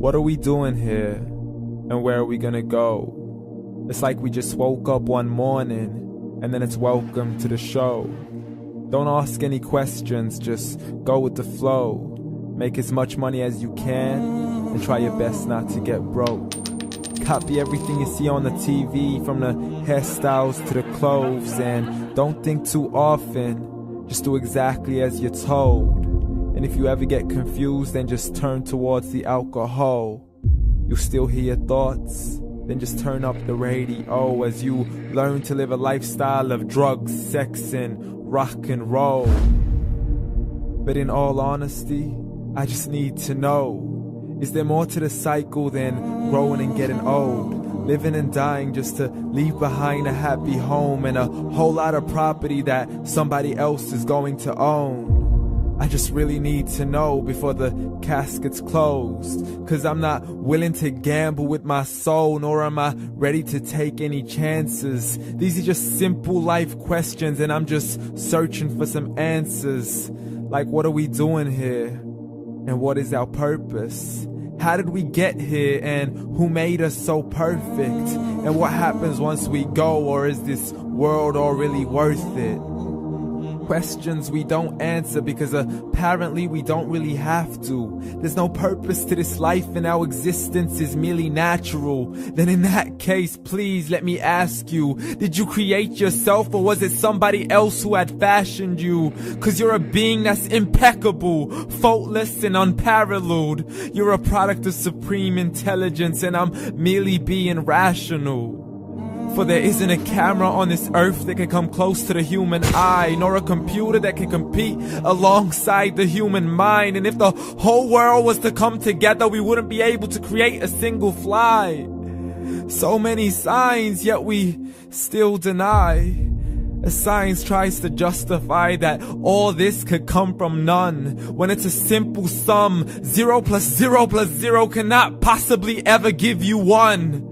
What are we doing here? And where are we gonna go? It's like we just woke up one morning and then it's welcome to the show. Don't ask any questions, just go with the flow. Make as much money as you can and try your best not to get broke. Copy everything you see on the TV, from the hairstyles to the clothes, and don't think too often, just do exactly as you're told. And if you ever get confused, then just turn towards the alcohol. You'll still hear your thoughts, then just turn up the radio as you learn to live a lifestyle of drugs, sex, and rock and roll. But in all honesty, I just need to know, is there more to the cycle than growing and getting old? Living and dying just to leave behind a happy home and a whole lot of property that somebody else is going to own. I just really need to know before the casket's closed, 'cause I'm not willing to gamble with my soul, nor am I ready to take any chances. These are just simple life questions and I'm just searching for some answers. Like, what are we doing here? And what is our purpose? How did we get here, and who made us so perfect? And what happens once we go, or is this world all really worth it? Questions we don't answer because apparently we don't really have to. There's no purpose to this life and our existence is merely natural. Then in that case, please let me ask you, did you create yourself, or was it somebody else who had fashioned you? 'Cause you're a being that's impeccable, faultless and unparalleled. You're a product of supreme intelligence and I'm merely being rational. For there isn't a camera on this earth that can come close to the human eye, nor a computer that can compete alongside the human mind. And if the whole world was to come together, we wouldn't be able to create a single fly. So many signs, yet we still deny. As science tries to justify that all this could come from none, when it's a simple sum. 0 plus 0 plus 0 cannot possibly ever give you 1.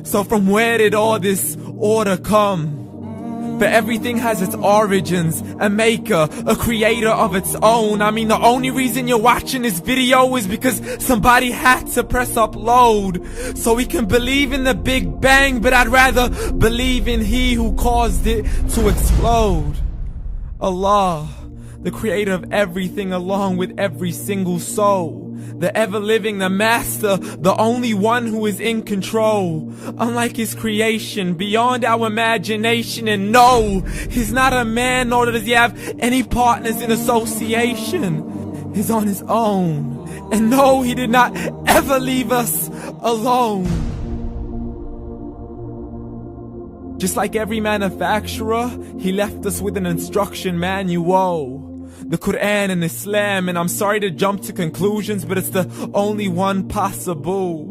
So from where did all this order come? For everything has its origins, a maker, a creator of its own. I mean, the only reason you're watching this video is because somebody had to press upload. So we can believe in the Big Bang, but I'd rather believe in He who caused it to explode. Allah, the creator of everything along with every single soul. The ever-living, the master, the only one who is in control. Unlike his creation, beyond our imagination. And no, he's not a man, nor does he have any partners in association. He's on his own. And no, he did not ever leave us alone. Just like every manufacturer, he left us with an instruction manual. The Quran and Islam, and I'm sorry to jump to conclusions, but it's the only one possible.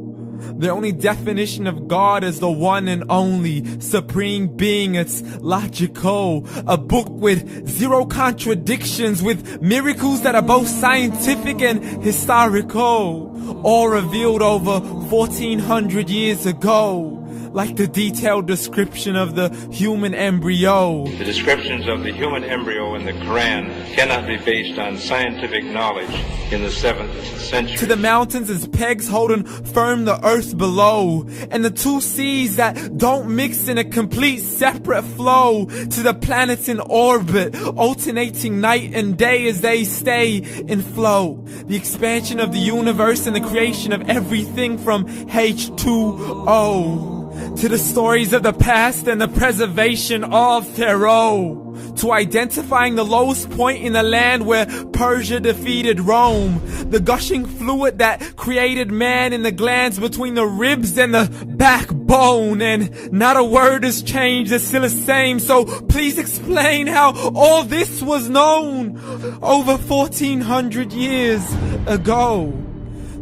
The only definition of God is the one and only supreme being. It's logical, a book with 0 contradictions, with miracles that are both scientific and historical, all revealed over 1400 years ago. Like the detailed description of the human embryo. The descriptions of the human embryo in the Quran cannot be based on scientific knowledge in the 7th century. To the mountains as pegs holding firm the earth below, and the 2 seas that don't mix in a complete separate flow. To the planets in orbit, alternating night and day as they stay in flow. The expansion of the universe and the creation of everything from H2O. To the stories of the past and the preservation of Pharaoh. To identifying the lowest point in the land where Persia defeated Rome. The gushing fluid that created man in the glands between the ribs and the backbone. And not a word has changed, it's still the same. So please explain how all this was known over 1400 years ago.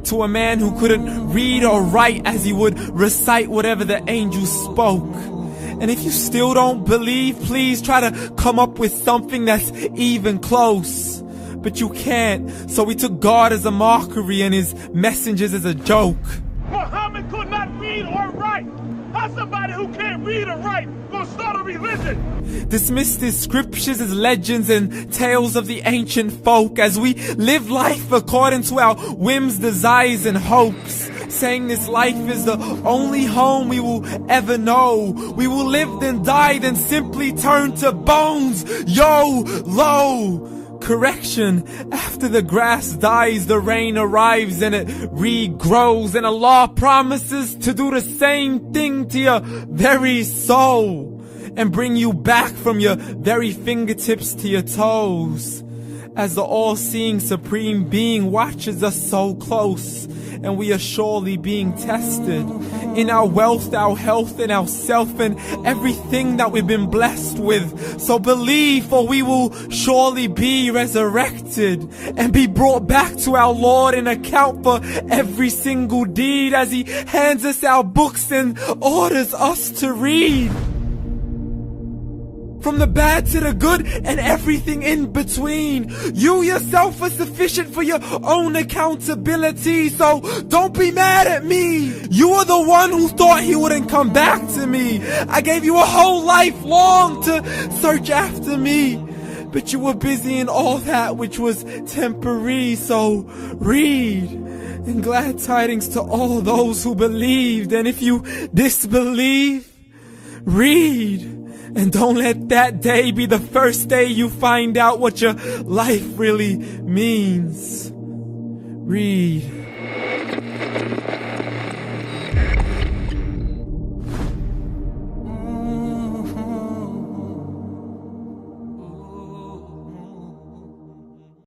To a man who couldn't read or write, as he would recite whatever the angels spoke. And if you still don't believe, please try to come up with something that's even close. But you can't, so we took God as a mockery and his messengers as a joke. Muhammad could not read or write. How's somebody who can't read or write gonna start a religion? Dismissed his scriptures as legends and tales of the ancient folk, as we live life according to our whims, desires, and hopes. saying this life is the only home we will ever know. We will live then die, then simply turn to bones. YOLO! Correction, after the grass dies, the rain arrives and it regrows, and Allah promises to do the same thing to your very soul and bring you back from your very fingertips to your toes, as the all-seeing supreme being watches us so close, and we are surely being tested in our wealth, our health, and our self, and everything that we've been blessed with. So believe, for we will surely be resurrected and be brought back to our Lord and account for every single deed, as He hands us our books and orders us to read. From the bad to the good and everything in between. You yourself are sufficient for your own accountability, so don't be mad at me. You are the one who thought He wouldn't come back to me. I gave you a whole life long to search after me, but you were busy in all that which was temporary. So read, and glad tidings to all those who believed. And if you disbelieve, read. And don't let that day be the first day you find out what your life really means. Read.